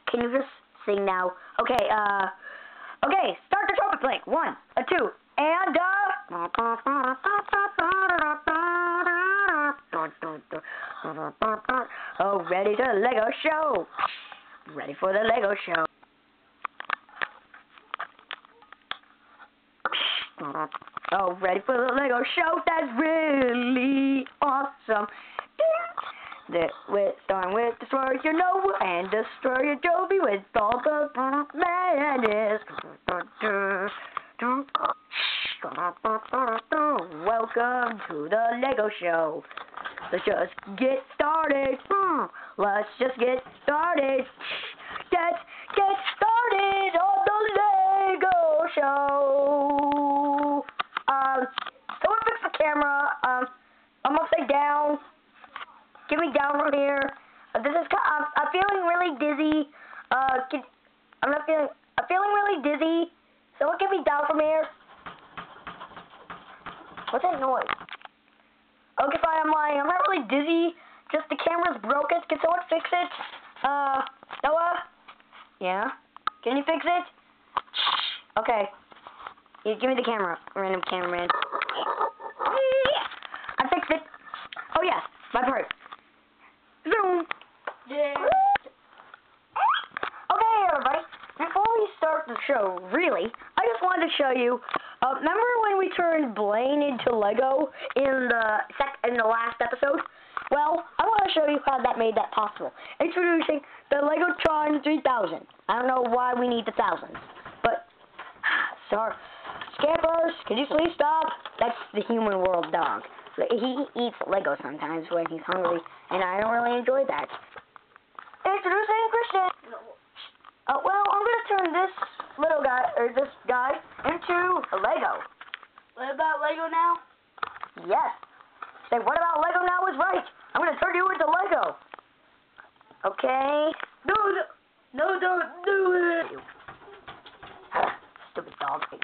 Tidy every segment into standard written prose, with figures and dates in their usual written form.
Can you just sing now? Okay, okay, start the trumpet playing. 1, 2, and, oh, ready for the Lego show. Ready for the Lego show. Oh, ready for the Lego show? That's really awesome. Starting with Destroyer Nova and Destroyer Joby with all the madness. Welcome to the Lego show. Let's just get started. Let's just get started. Let's get started on the Lego show. Someone fix the camera. I'm upside down. Get me down from here. I'm feeling really dizzy. I'm feeling really dizzy. Someone get me down from here. What's that noise? Okay, fine, I'm lying. I'm not really dizzy. Just the camera's broken. Can someone fix it? Noah? Yeah? Can you fix it? Okay. You give me the camera, random cameraman. I fixed it. Oh, yes, my part. Zoom. Yeah. Okay, everybody. Before we start the show, really, I just wanted to show you. Remember when we turned Blaine into Lego in the last episode? Well, I want to show you how that made that possible. Introducing the Legotron 3000. I don't know why we need the thousands, but sorry. Scampers, can you please stop? That's the human world dog. He eats Lego sometimes when he's hungry, and I don't really enjoy that. Introducing Christian. Well, I'm gonna turn this little guy, or this guy, into a Lego. What about Lego now? Yes. Say, what about Lego now is right. I'm gonna turn you into Lego. Okay. No, don't do it. Stupid dog thing.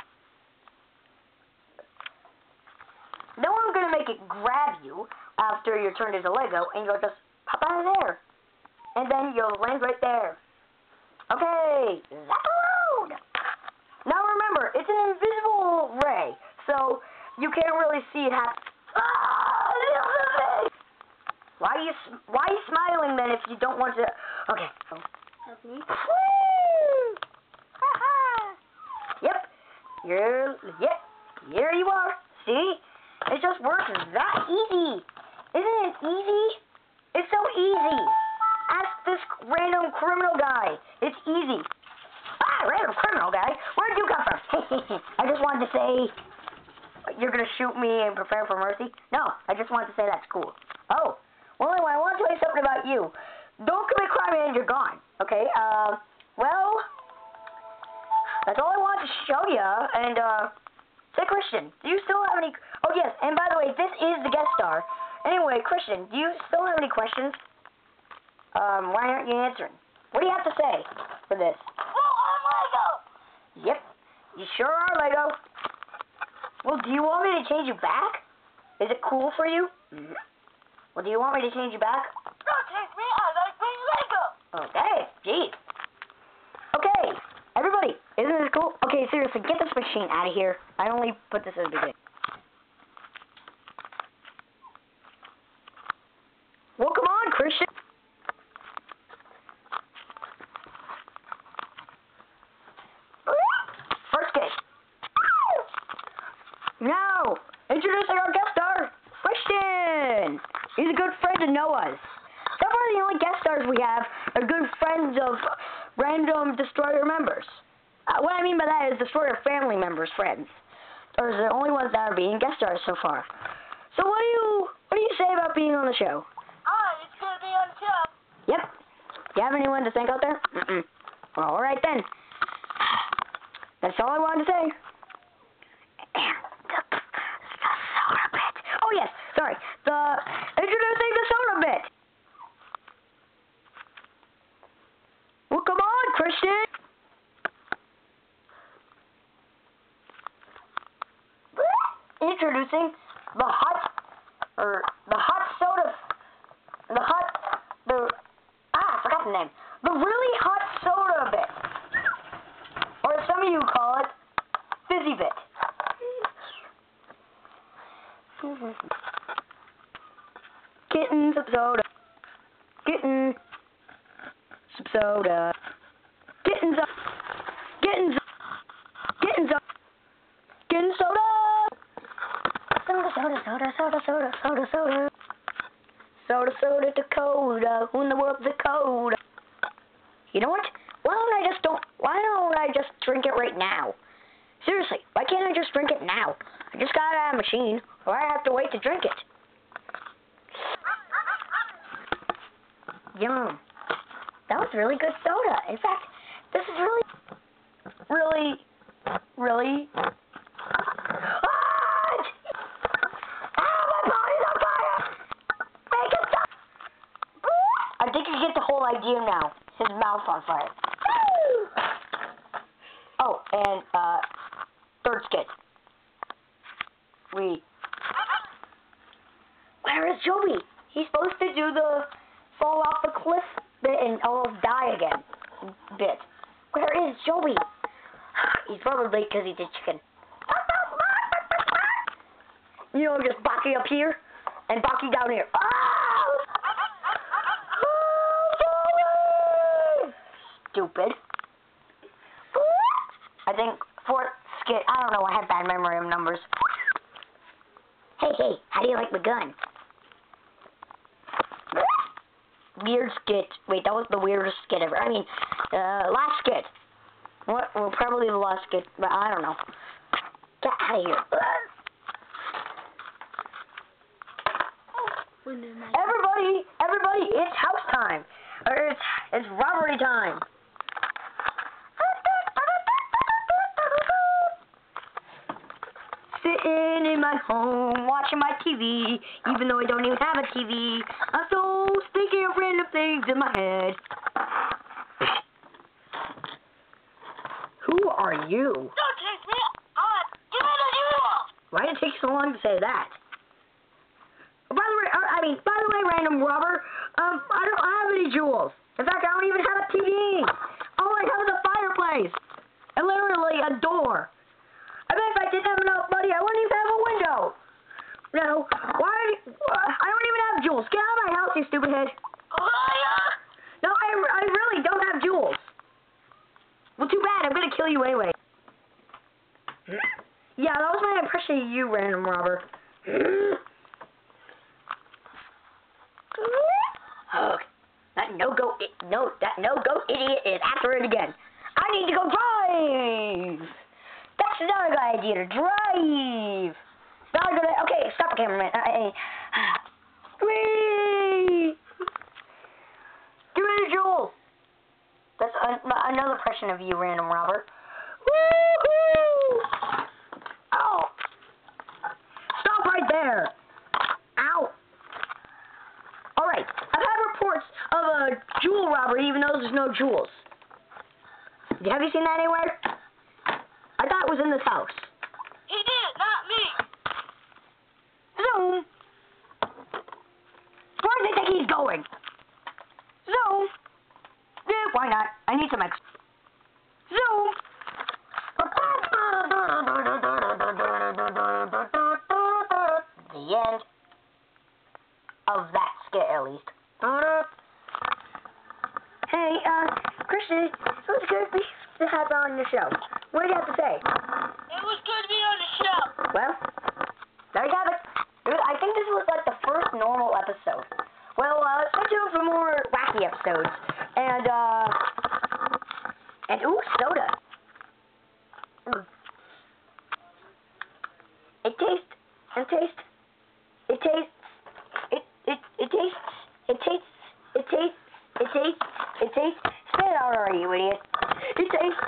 Then I'm gonna make it grab you after you're turned into Lego, and you'll just pop out of there. And then you'll land right there. Okay, zap around. Now remember, it's an invisible ray, so you can't really see it happen. Why are you smiling then if you don't want to? Okay. That's me. Yep. Here you are. See? It just works that easy. Isn't it easy? It's so easy. Ask this random criminal guy. It's easy. Random criminal guy? Where'd you come from? I just wanted to say, you're going to shoot me and prepare for mercy? No, I just wanted to say that's cool. Oh, well, anyway, I want to tell you something about you. Don't commit crime and you're gone. Okay, well, that's all I wanted to show you. And, say, Christian, do you still have any... Oh, yes, and by the way, this is the guest star. Anyway, Christian, do you still have any questions? Why aren't you answering? What do you have to say for this? Well, I'm Lego! Yep, you sure are Lego. Well, do you want me to change you back? Is it cool for you? Well, do you want me to change you back? Don't change me, I like being Lego! Okay, geez. Okay, everybody, isn't this cool? Okay, seriously, get this machine out of here. I only put this at the beginning. Well, come on, Christian. First case. Now, introducing our guest star, Christian. He's a good friend of Noah's. So far, the only guest stars we have are good friends of random Destroyer members. What I mean by that is Destroyer family members' friends. Those are the only ones that are being guest stars so far. So what do you say about being on the show? It's gonna be on the show. Yep. Do you have anyone to thank out there? Well, all right then. That's all I wanted to say. And the soda bit. Oh yes, sorry. Introducing the soda bit. Well, come on, Christian. Introducing the hot soda. I forgot the name. The really hot soda bit. Or as some of you call it, fizzy bit. Getting some soda. Getting some soda. Getting some. Getting some. Getting some. Getting soda. Soda, soda, soda, soda, soda, soda, soda. Soda, soda, Dakota. Who in the world's Dakota? You know what? Why don't I just drink it right now? Seriously, why can't I just drink it now? I just got out of the machine, or I have to wait to drink it. Yum. That was really good soda. In fact, this is really... Ah! Ah, my body's on fire! Make it stop! I think you get the whole idea now. His mouth's on fire. Oh, and, third skit. Where is Joey? He's supposed to do the fall off the cliff bit and almost die again bit. Where is Joey? He's probably because he did chicken. You know, just Baki up here and Baki down here. Oh! Oh, stupid. I think fourth skit, I don't know, I have bad memory of numbers. Hey, how do you like my gun? Weird skit. Wait, that was the weirdest skit ever. I mean, last skit. What? Well, probably the last skit, but I don't know. Get out of here. Everybody, it's house time. Or it's robbery time. Sitting in my home, watching my TV, even though I don't even have a TV. I'm so thinking of random things in my head. Who are you? Don't take me on. Give me the jewel. Why did it take so long to say that? By the way, random robber, I don't have any jewels. In fact, I don't even have a TV. All I have is a fireplace. And literally a door. I bet if I didn't have enough money, I wouldn't even have a window. No, I don't even have jewels. Get out of my house, you stupid head. No, I really don't have jewels. Well, too bad. I'm going to kill you anyway. Yeah, that was my impression of you, random robber. Oh, that no-go idiot is after it again. I need to go drive. That's not a good idea to drive. Not a good idea. Okay, stop it, cameraman. Whee! Give me the jewels. That's another impression of you, random robber. Woo-hoo! Oh! Stop right there. Ow. Alright, I've had reports of a jewel robbery even though there's no jewels. Have you seen that anywhere? I thought it was in this house. He did, not me. Zoom. Where does he think he's going? Zoom. Yeah, why not? I need some extra. Zoom. The end of that skit, at least. Hey, Christian, it was good to have on the show. What do you have to say? It was good to be on the show. Well, there you have it. I think this was like the first normal episode. Well, stay tuned for more wacky episodes. And ooh, soda. It tastes. Spit it out already, you idiot. It tastes.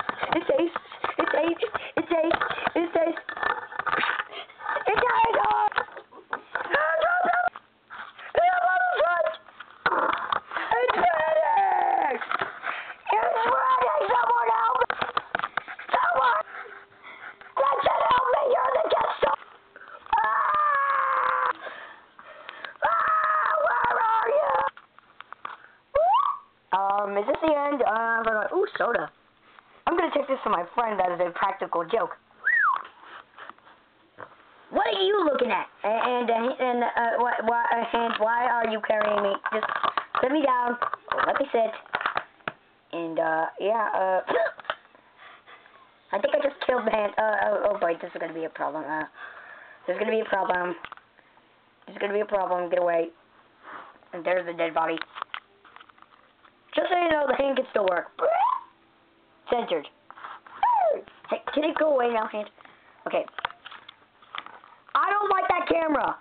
Is this the end? Ooh, soda. I'm gonna take this to my friend as a practical joke. What are you looking at? Why are you carrying me? Just sit me down. Let me sit. And yeah. I think I just killed the hand. Oh boy, this is gonna be a problem. There's gonna be a problem. There's gonna be a problem. Get away. And there's the dead body. Just so you know, the hand can still work. Censored. Hey, can it go away now, hand? Okay. I don't like that camera.